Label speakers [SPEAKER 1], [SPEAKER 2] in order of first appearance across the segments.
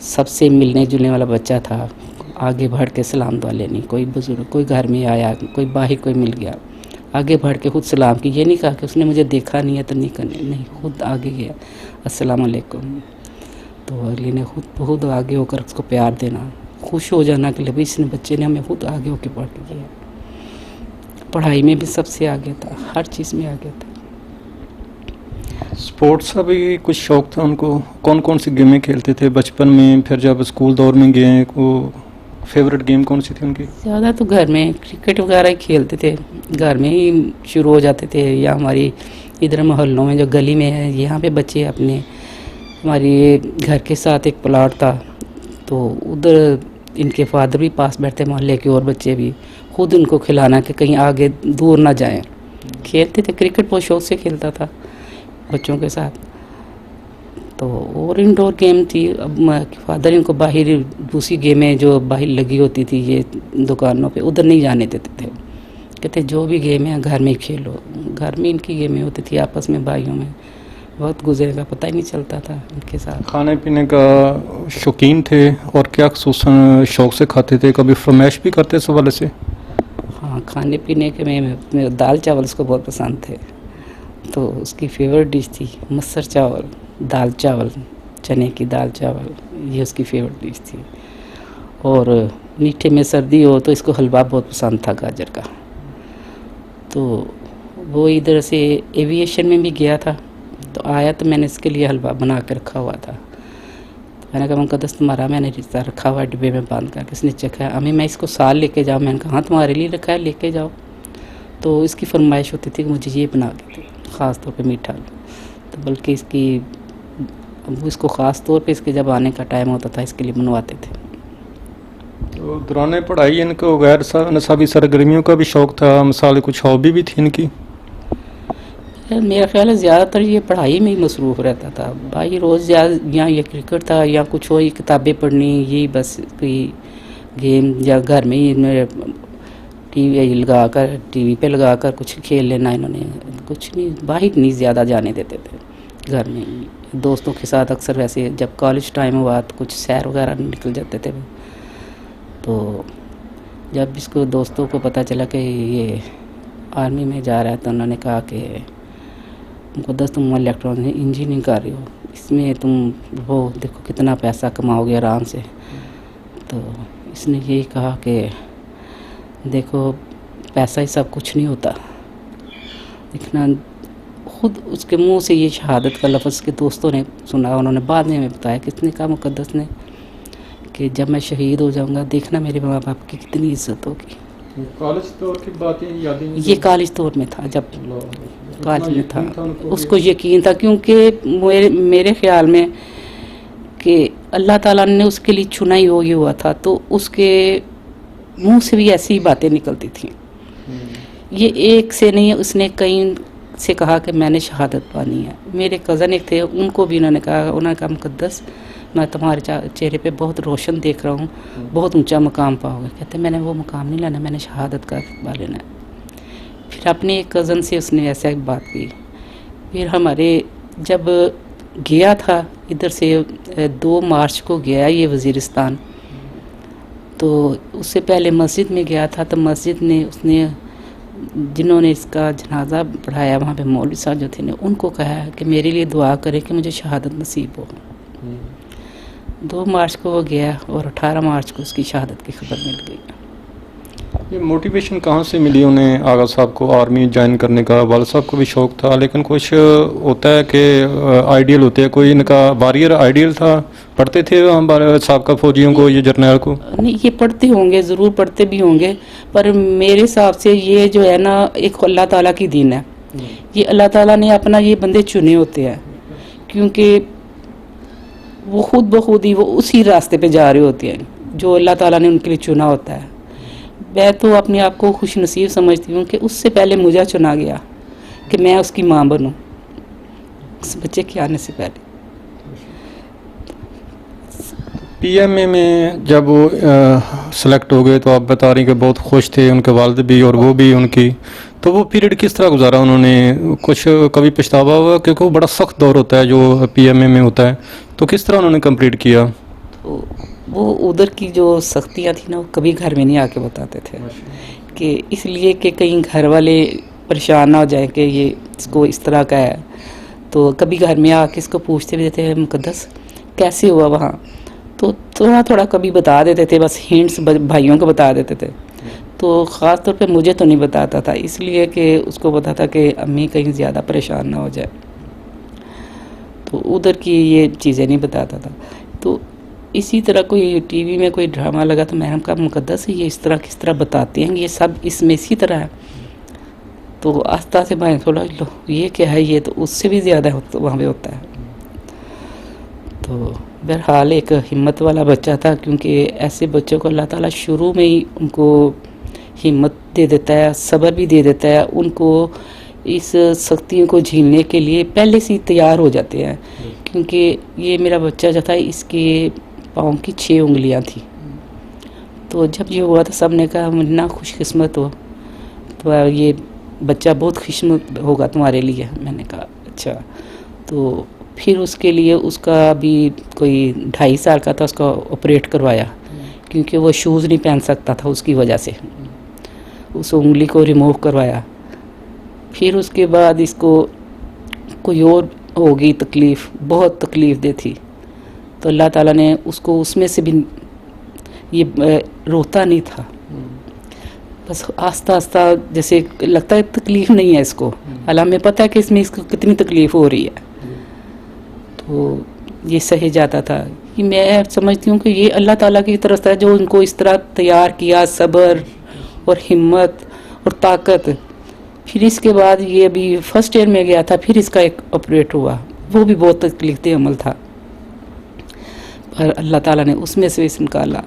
[SPEAKER 1] सबसे मिलने जुलने वाला बच्चा था। आगे बढ़ के सलाम दुआ लेनी, कोई बुज़ुर्ग कोई घर में आया, कोई बाहर कोई मिल गया, आगे बढ़ के खुद सलाम की। ये नहीं कहा कि उसने मुझे देखा नहीं है तो नहीं करनी, नहीं, खुद आगे गया, अस्सलाम वालेकुम। तो अगले ने खुद आगे होकर उसको प्यार देना, खुश हो जाना कि भाई इसने बच्चे ने हमें खुद आगे होकर पढ़ के किया। पढ़ाई में भी सबसे आगे था, हर चीज़ में आगे था।
[SPEAKER 2] स्पोर्ट्स का भी कुछ शौक था उनको? कौन कौन सी गेमें खेलते थे बचपन में, फिर जब स्कूल दौर में गए वो फेवरेट गेम कौन सी थी उनकी?
[SPEAKER 1] ज़्यादा तो घर में क्रिकेट वगैरह ही खेलते थे, घर में ही शुरू हो जाते थे। या हमारी इधर मोहल्लों में जो गली में है, यहाँ पे बच्चे अपने, हमारे घर के साथ एक प्लाट था, तो उधर इनके फादर भी पास बैठते, मोहल्ले के और बच्चे भी, खुद उनको खिलाना कि कहीं आगे दूर ना जाएं। खेलते थे क्रिकेट, बहुत शौक से खेलता था बच्चों के साथ। तो और इंडोर गेम थी। अब फादर इनको बाहर दूसरी गेमें जो बाहर लगी होती थी ये दुकानों पे, उधर नहीं जाने देते थे। कहते जो भी गेम है घर में ही खेलो। घर में इनकी गेमें होती थी आपस में, भाइयों में। वक्त गुजरेगा पता ही नहीं चलता था इनके साथ।
[SPEAKER 2] खाने पीने का शौकीन थे और क्या खुसूसन शौक से खाते थे? कभी फरमाइश भी करते इस हवाले से?
[SPEAKER 1] हाँ, खाने पीने के में दाल चावल उसको बहुत पसंद थे। तो उसकी फेवरेट डिश थी मसर चावल, दाल चावल, चने की दाल चावल, ये उसकी फेवरेट डिश थी। और मीठे में सर्दी हो तो इसको हलवा बहुत पसंद था, गाजर का। तो वो इधर से एविएशन में भी गया था, तो आया तो मैंने इसके लिए हलवा बना के रखा हुआ था। तो मैंने कहा मुकद्दस तुम्हारा मैंने रिश्ता रखा हुआ डिब्बे में बांध कर। किसने चखा? अम्मी मैं इसको साल लेके जाऊँ? मैंने कहा हाँ तुम्हारे लिए रखा है, लेके जाओ। तो इसकी फरमाइश होती थी कि मुझे ये बना के दो, ख़ास तौर पे मीठा। तो बल्कि इसको ख़ास तौर पे इसके जब आने का टाइम होता था इसके लिए बनवाते थे।
[SPEAKER 2] तो दौरान पढ़ाई इनको गैर नसाबी सरगर्मियों का भी शौक था? मिसाल कुछ हॉबी भी थी इनकी?
[SPEAKER 1] मेरा ख्याल है ज़्यादातर ये पढ़ाई में ही मसरूफ़ रहता था। भाई रोज़ या ये क्रिकेट था या कुछ और, किताबें पढ़नी, यही बस कोई गेम, या घर में ही टीवी पे लगा कर कुछ खेल लेना। इन्होंने कुछ नहीं, बाहर नहीं ज़्यादा जाने देते थे, घर में ही दोस्तों के साथ। अक्सर वैसे जब कॉलेज टाइम हुआ तो कुछ सैर वगैरह निकल जाते थे। तो जब इसको दोस्तों को पता चला कि ये आर्मी में जा रहा है, तो उन्होंने कहा कि मुकद्दस तुम इलेक्ट्रॉनिक इंजीनियरिंग कर रही हो, इसमें तुम वो देखो कितना पैसा कमाओगे आराम से। तो इसने यही कहा कि देखो पैसा ही सब कुछ नहीं होता। देखना, खुद उसके मुंह से ये शहादत का लफ्ज़ के दोस्तों ने सुना, उन्होंने बाद में हमें बताया। किसने कहा? मुकद्दस ने, कि जब मैं शहीद हो जाऊंगा देखना मेरे माँ बाप की कितनी इज्जत होगी।
[SPEAKER 2] कॉलेज तौर की बातें यादें?
[SPEAKER 1] ये कॉलेज दौर में था, जब कॉलेज में था, उसको यकीन था। क्योंकि मेरे ख्याल में कि अल्लाह ताला ने उसके लिए चुना ही हुआ था, तो उसके मुंह से भी ऐसी ही बातें निकलती थी। ये एक से नहीं, उसने कई से कहा कि मैंने शहादत पानी है। मेरे कज़न एक थे, उनको भी उन्होंने कहा मुकद्दस मैं तुम्हारे चेहरे पे बहुत रोशन देख रहा हूँ, बहुत ऊंचा मकाम पाओगे। कहते मैंने वो मकाम नहीं लेना, मैंने शहादत का रुतबा लेना है। फिर अपने एक कज़न से उसने ऐसा एक बात की। फिर हमारे जब गया था इधर से 2 मार्च को गया ये वज़ीरिस्तान, तो उससे पहले मस्जिद में गया था। तो मस्जिद ने उसने जिन्होंने इसका जनाजा पढ़ाया, वहाँ पे मौलवी साहब जो थे ने, उनको कहा कि मेरे लिए दुआ करें कि मुझे शहादत नसीब हो। 2 मार्च को वो गया और 18 मार्च को उसकी शहादत की खबर मिल गई।
[SPEAKER 2] ये मोटिवेशन कहाँ से मिली उन्हें आगा साहब को आर्मी ज्वाइन करने का? वाल साहब को भी शौक था, लेकिन कुछ होता है कि आइडियल होते हैं, कोई इनका वारियर आइडियल था? पढ़ते थे हमारे साहब फौजियों को, ये जर्नैल को?
[SPEAKER 1] नहीं, ये पढ़ते होंगे, ज़रूर पढ़ते भी होंगे, पर मेरे हिसाब से ये जो है ना, एक अल्लाह ताला की दीन है। ये अल्लाह ताला ने अपना ये बंदे चुने होते हैं, क्योंकि वो खुद ब खुद ही वो उसी रास्ते पे जा रहे होते हैं जो अल्लाह ताला ने उनके लिए चुना होता है। मैं तो अपने आप को खुश नसीब समझती हूँ कि उससे पहले मुझे चुना गया कि मैं उसकी माँ बनूँ, उस बच्चे के आने से पहले।
[SPEAKER 2] पीएमए में जब वो सेलेक्ट हो गए तो आप बता रही कि बहुत खुश थे, उनके वालिद भी और वो भी उनकी। तो वो पीरियड किस तरह गुजारा उन्होंने? कुछ कभी पछतावा हुआ? क्योंकि वो बड़ा सख्त दौर होता है जो पीएमए में होता है, तो किस तरह उन्होंने कंप्लीट किया?
[SPEAKER 1] तो वो उधर की जो सख्तियाँ थी ना, वो कभी घर में नहीं आके बताते थे, कि इसलिए कि कहीं घर वाले परेशान ना हो जाए कि ये इसको इस तरह का है। तो कभी घर में आके इसको पूछते भी थे, मुकद्दस कैसे हुआ वहाँ, तो थोड़ा थोड़ा कभी बता देते थे, बस हिंट्स भाइयों को बता देते थे। तो ख़ास तौर पे मुझे तो नहीं बताता था, इसलिए कि उसको पता था कि अम्मी कहीं ज़्यादा परेशान ना हो जाए, तो उधर की ये चीज़ें नहीं बताता था। तो इसी तरह कोई टीवी में कोई ड्रामा लगा तो मैंने कहा, मुकद्दस ये इस तरह किस तरह बताते हैं, ये सब इसमें इसी तरह है। तो आस्ता से भाई थोड़ा लो ये क्या है, ये तो उससे भी ज़्यादा वहाँ पे होता है। तो बहरहाल एक हिम्मत वाला बच्चा था, क्योंकि ऐसे बच्चों को अल्लाह ताला शुरू में ही उनको हिम्मत दे देता है, सब्र भी दे देता है, उनको इस सख्तियों को झेलने के लिए पहले से ही तैयार हो जाते हैं। क्योंकि ये मेरा बच्चा जो था, इसके पाँव की 6 उंगलियां थी। तो जब ये हुआ तो सब ने कहा मुन्ना खुशकिस्मत हो, तो ये बच्चा बहुत खुशकिस्मत होगा तुम्हारे लिए। मैंने कहा अच्छा। तो फिर उसके लिए उसका अभी कोई 2.5 साल का था, उसका ऑपरेट करवाया, क्योंकि वो शूज़ नहीं पहन सकता था, उसकी वजह से उस उंगली को रिमूव करवाया। फिर उसके बाद इसको कोई और हो गई तकलीफ़, बहुत तकलीफ़ दे थी, तो अल्लाह ताला ने उसको उसमें से भी ये रोता नहीं था, बस आस्ता आस्ता जैसे लगता है तकलीफ़ नहीं है इसको, हालांकि हमें पता है कि इसमें इसको कितनी तकलीफ़ हो रही है, तो ये सही जाता था। कि मैं समझती हूँ कि ये अल्लाह ताला की तरफ से जो उनको इस तरह तैयार किया, सब्र और हिम्मत और ताकत। फिर इसके बाद ये अभी फर्स्ट ईयर में गया था, फिर इसका एक ऑपरेट हुआ, वो भी बहुत तकलीफ़ अमल था, पर अल्लाह ताला ने उसमें से इसे निकाला,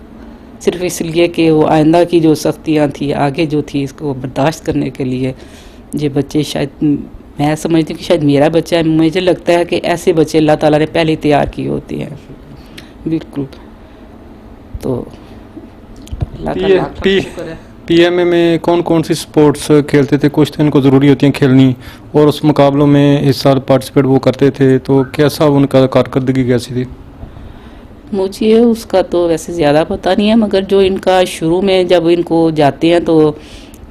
[SPEAKER 1] सिर्फ इसलिए कि वो आइंदा की जो सख्तियाँ थी, आगे जो थी, इसको बर्दाश्त करने के लिए। ये बच्चे शायद, मैं समझती हूँ कि शायद मेरा बच्चा है, मुझे लगता है कि ऐसे बच्चे अल्लाह ताला ने पहले तैयार किए होते हैं। बिल्कुल। तो अल्लाह का लाख शुक्र है।
[SPEAKER 2] पीएमए में कौन कौन सी स्पोर्ट्स खेलते थे? कुछ तो इनको ज़रूरी होती हैं खेलनी, और उस मुकाबलों में इस साल पार्टिसिपेट वो करते थे, तो कैसा उनका कारकर्दगी कैसी थी?
[SPEAKER 1] मुझे उसका तो वैसे ज़्यादा पता नहीं है, मगर जो इनका शुरू में जब इनको जाते हैं तो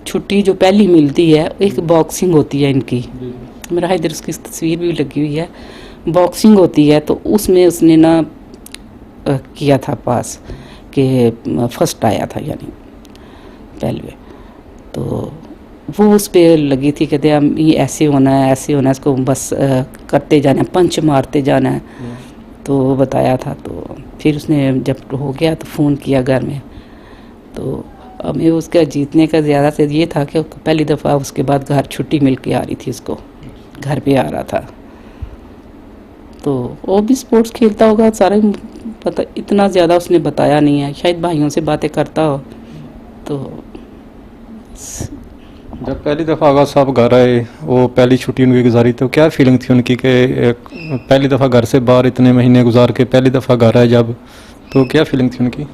[SPEAKER 1] छुट्टी जो पहली मिलती है, एक बॉक्सिंग होती है इनकी, मेरा इधर उसकी तस्वीर भी लगी हुई है, बॉक्सिंग होती है। तो उसमें उसने ना किया था पास, कि फर्स्ट आया था, यानी पहले। तो वो उस पर लगी थी, कहते हम ये ऐसे होना है, ऐसे होना है, इसको बस करते जाना है, पंच मारते जाना है। तो वो बताया था। तो फिर उसने जब हो गया तो फ़ोन किया घर में, तो हमें उसका जीतने का ज़्यादा से ये था कि पहली दफ़ा उसके बाद घर छुट्टी मिल के आ रही थी, उसको घर पे आ रहा था। तो वो भी स्पोर्ट्स खेलता होगा, सारा पता, इतना ज़्यादा उसने बताया नहीं है, शायद भाइयों से बातें करता हो। तो
[SPEAKER 2] जब पहली दफ़ा आगाज़ साहब घर आए, वो पहली छुट्टी उनकी गुजारी, तो क्या फीलिंग थी उनकी कि पहली दफ़ा घर से बाहर इतने महीने गुजार के पहली दफ़ा घर आए जब, तो क्या फीलिंग थी उनकी?